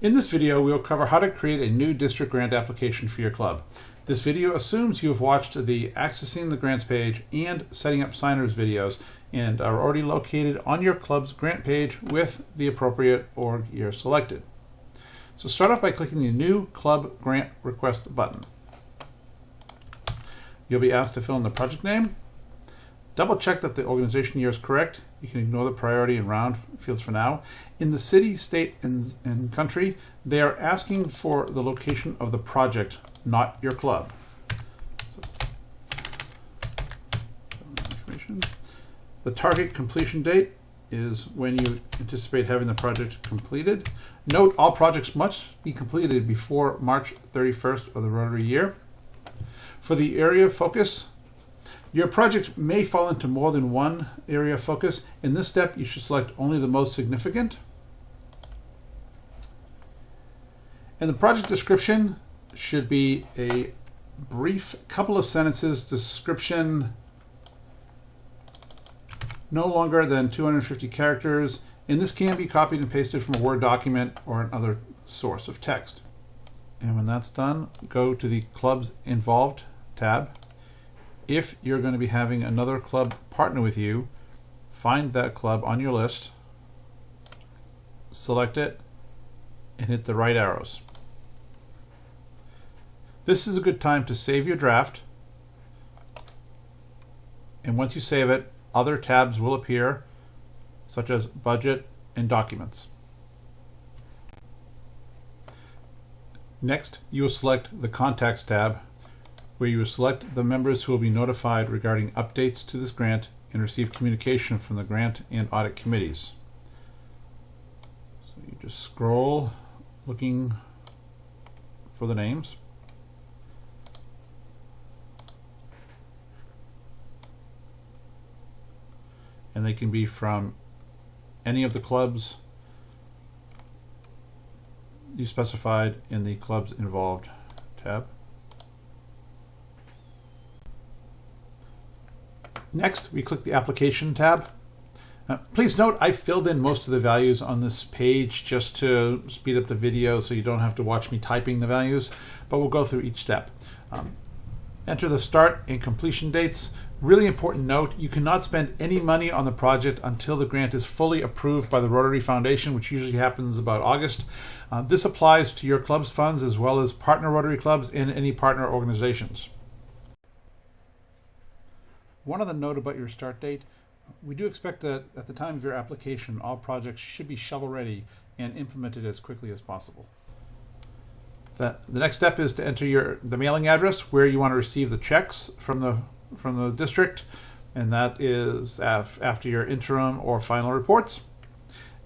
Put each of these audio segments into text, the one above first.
In this video, we will cover how to create a new district grant application for your club. This video assumes you have watched the Accessing the Grants page and Setting Up Signers videos and are already located on your club's grant page with the appropriate org year selected. So start off by clicking the New Club Grant Request button. You'll be asked to fill in the project name. Double check that the organization year is correct. You can ignore the priority and round fields for now. In the city, state, and country, they are asking for the location of the project, not your club. So, information. The target completion date is when you anticipate having the project completed. Note, all projects must be completed before March 31st of the Rotary year. For the area of focus, your project may fall into more than one area of focus. In this step, you should select only the most significant. And the project description should be a brief couple of sentences description, no longer than 250 characters. And this can be copied and pasted from a Word document or another source of text. And when that's done, go to the Clubs Involved tab. If you're going to be having another club partner with you, find that club on your list, select it, and hit the right arrows. This is a good time to save your draft, and once you save it, other tabs will appear, such as Budget and Documents. Next, you will select the Contacts tab, where you will select the members who will be notified regarding updates to this grant and receive communication from the grant and audit committees. So you just scroll looking for the names. And they can be from any of the clubs you specified in the Clubs Involved tab. Next, we click the Application tab. Please note, I filled in most of the values on this page just to speed up the video so you don't have to watch me typing the values, but we'll go through each step. Enter the start and completion dates. Really important note, you cannot spend any money on the project until the grant is fully approved by the Rotary Foundation, which usually happens about August. This applies to your club's funds as well as partner Rotary clubs and any partner organizations. One other note about your start date, we do expect that at the time of your application, all projects should be shovel-ready and implemented as quickly as possible. The next step is to enter the mailing address where you want to receive the checks from the district, and that is after your interim or final reports.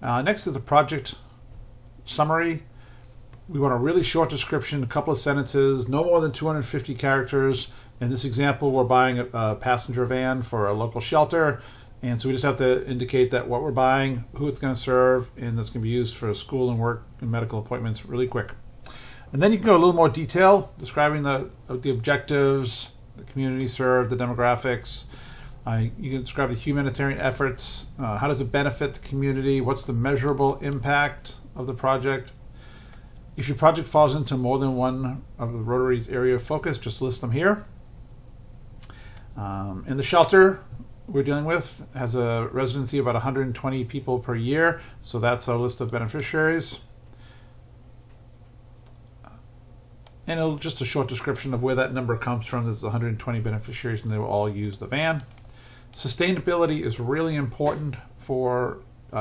Next is the project summary. We want a really short description, a couple of sentences, no more than 250 characters. In this example, we're buying a passenger van for a local shelter, and so we just have to indicate that what we're buying, who it's going to serve, and that's going to be used for school and work and medical appointments really quick. And then you can go a little more detail, describing the objectives, the community served, the demographics. You can describe the humanitarian efforts, how does it benefit the community, what's the measurable impact of the project. If your project falls into more than one of the Rotary's area of focus, just list them here. And the shelter we're dealing with has a residency of about 120 people per year, so that's our list of beneficiaries. And just a short description of where that number comes from. There's 120 beneficiaries and they will all use the van. Sustainability is really important for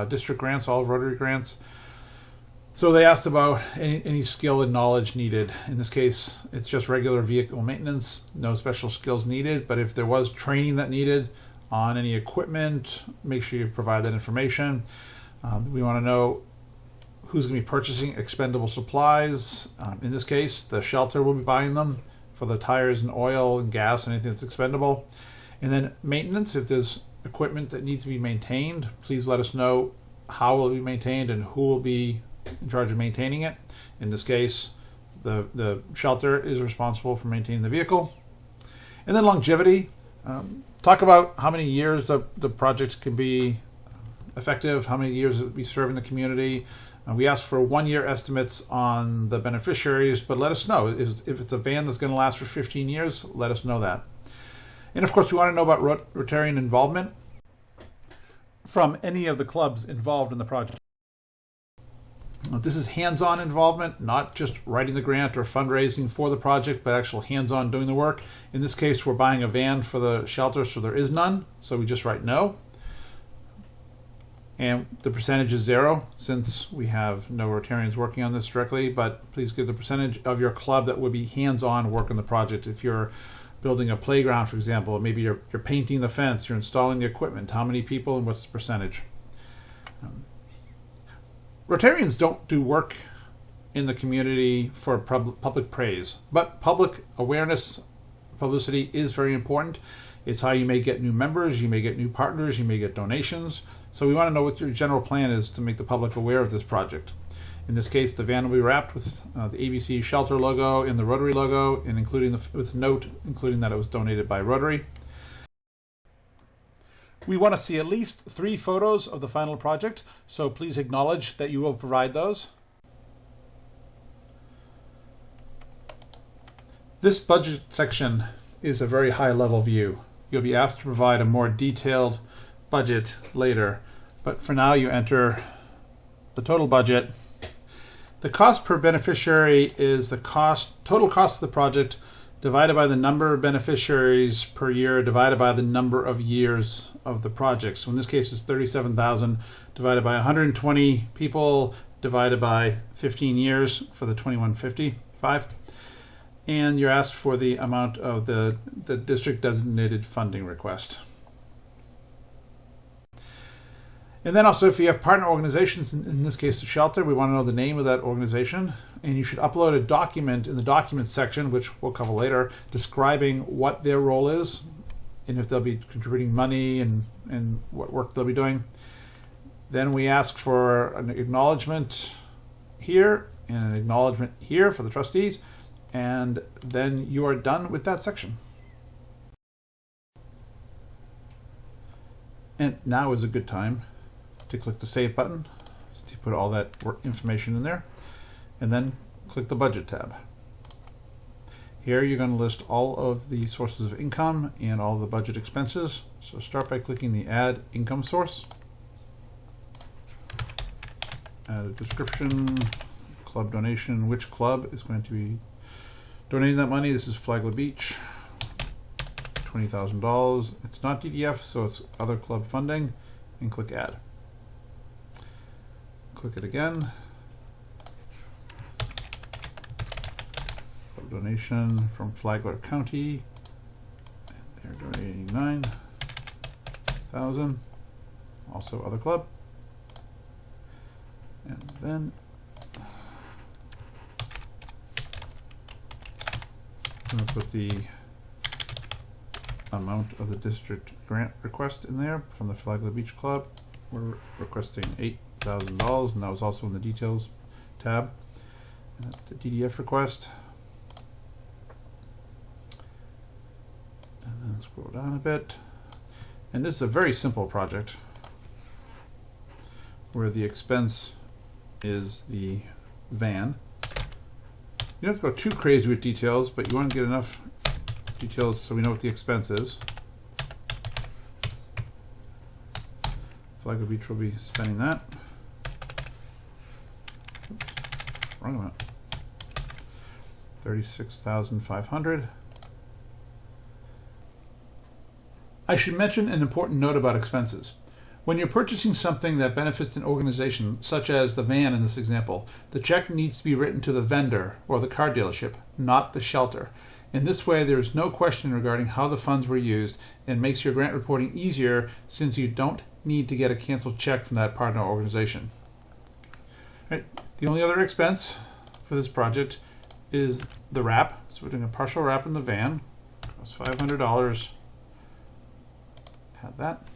district grants, all Rotary grants. So they asked about any skill and knowledge needed. In this case, it's just regular vehicle maintenance, no special skills needed, but if there was training that needed on any equipment, make sure you provide that information. We want to know who's going to be purchasing expendable supplies. In this case, the shelter will be buying them for the tires and oil and gas and anything that's expendable. And then maintenance, if there's equipment that needs to be maintained, please let us know how it will be maintained and who will be in charge of maintaining it. In this case, the shelter is responsible for maintaining the vehicle. And then longevity, talk about how many years the project can be effective, how many years it will be serving the community. We ask for 1-year estimates on the beneficiaries, but let us know. If it's a van that's going to last for 15 years, let us know that. And of course, we want to know about Rotarian involvement from any of the clubs involved in the project. This is hands-on involvement, not just writing the grant or fundraising for the project, but actual hands-on doing the work. In this case, we're buying a van for the shelter, so there is none, so we just write no. And the percentage is 0 since we have no Rotarians working on this directly, but please give the percentage of your club that would be hands-on work on the project. If you're building a playground, for example, maybe you're painting the fence, you're installing the equipment, how many people and what's the percentage? Rotarians don't do work in the community for public praise, but public awareness, publicity is very important. It's how you may get new members, you may get new partners, you may get donations. So we want to know what your general plan is to make the public aware of this project. In this case, the van will be wrapped with the ABC shelter logo and the Rotary logo, and with note including that it was donated by Rotary. We want to see at least 3 photos of the final project, so please acknowledge that you will provide those. This budget section is a very high-level view. You'll be asked to provide a more detailed budget later, but for now you enter the total budget. The cost per beneficiary is the total cost of the project divided by the number of beneficiaries per year divided by the number of years of the project. So in this case it's 37,000 divided by 120 people divided by 15 years for the 2155. And you're asked for the amount of the district designated funding request. And then also, if you have partner organizations, in this case the shelter, we want to know the name of that organization, and you should upload a document in the documents section, which we'll cover later, describing what their role is and if they'll be contributing money and what work they'll be doing. Then we ask for an acknowledgement here and an acknowledgement here for the trustees, and then you are done with that section. And now is a good time to click the Save button to put all that information in there, and then click the Budget tab. Here you're going to list all of the sources of income and all of the budget expenses. So start by clicking the Add Income Source. Add a description, club donation, which club is going to be donating that money. This is Flagler Beach, $20,000. It's not DDF, so it's other club funding, and click Add. Click it again. Club donation from Flagler County. And they're donating $9,000. Also other club. And then I'm going to put the amount of the district grant request in there from the Flagler Beach Club. We're requesting $8,000, and that was also in the details tab. And that's the DDF request. And then scroll down a bit. And this is a very simple project where the expense is the van. You don't have to go too crazy with details, but you want to get enough details so we know what the expense is. Flagler Beach will be spending that. Oops, wrong amount. $36,500. I should mention an important note about expenses. When you're purchasing something that benefits an organization, such as the van in this example, the check needs to be written to the vendor or the car dealership, not the shelter. In this way, there is no question regarding how the funds were used, and makes your grant reporting easier since you don't need to get a canceled check from that partner organization. Right. The only other expense for this project is the wrap. So we're doing a partial wrap in the van. Costs $500. Add that.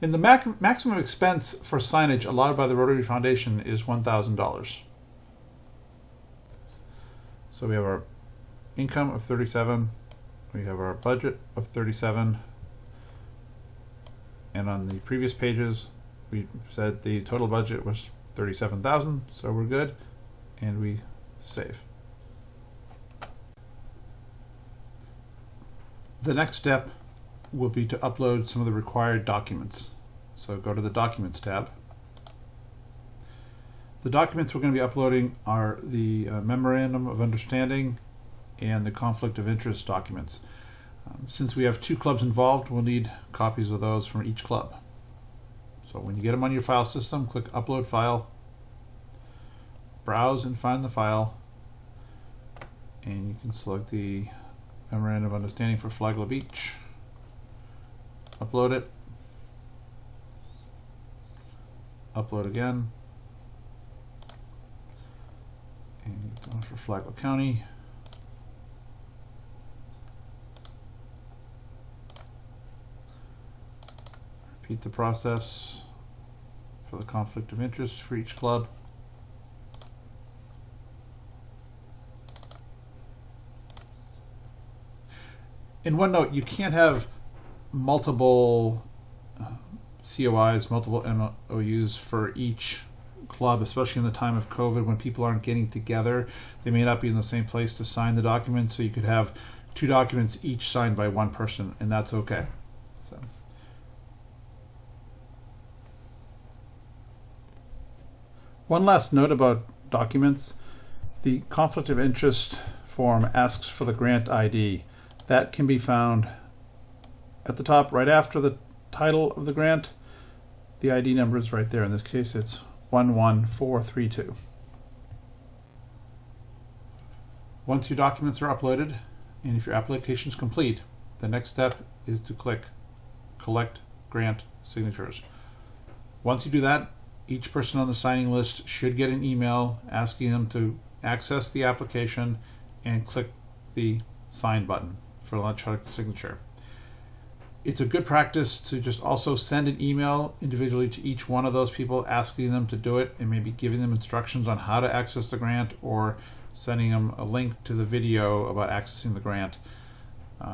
And the maximum expense for signage allowed by the Rotary Foundation is $1,000. So we have our income of 37, we have our budget of 37, and on the previous pages We said the total budget was $37,000, so we're good, and we save. The next step will be to upload some of the required documents. So go to the Documents tab. The documents we're going to be uploading are the Memorandum of Understanding and the Conflict of Interest documents. Since we have 2 clubs involved, we'll need copies of those from each club. So when you get them on your file system, click Upload File, browse and find the file, and you can select the Memorandum of Understanding for Flagler Beach, upload it, upload again, and get the one for Flagler County. Repeat the process for the conflict of interest for each club. In OneNote, you can't have multiple COIs, multiple MOUs for each club, especially in the time of COVID when people aren't getting together. They may not be in the same place to sign the document, so you could have 2 documents each signed by one person, and that's okay. So. One last note about documents. The conflict of interest form asks for the grant ID. That can be found at the top right after the title of the grant. The ID number is right there. In this case, it's 11432. Once your documents are uploaded, and if your application is complete, the next step is to click Collect Grant Signatures. Once you do that, each person on the signing list should get an email asking them to access the application and click the Sign button for electronic signature. It's a good practice to just also send an email individually to each one of those people asking them to do it, and maybe giving them instructions on how to access the grant, or sending them a link to the video about accessing the grant.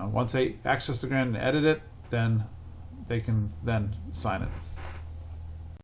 Once they access the grant and edit it, then they can then sign it.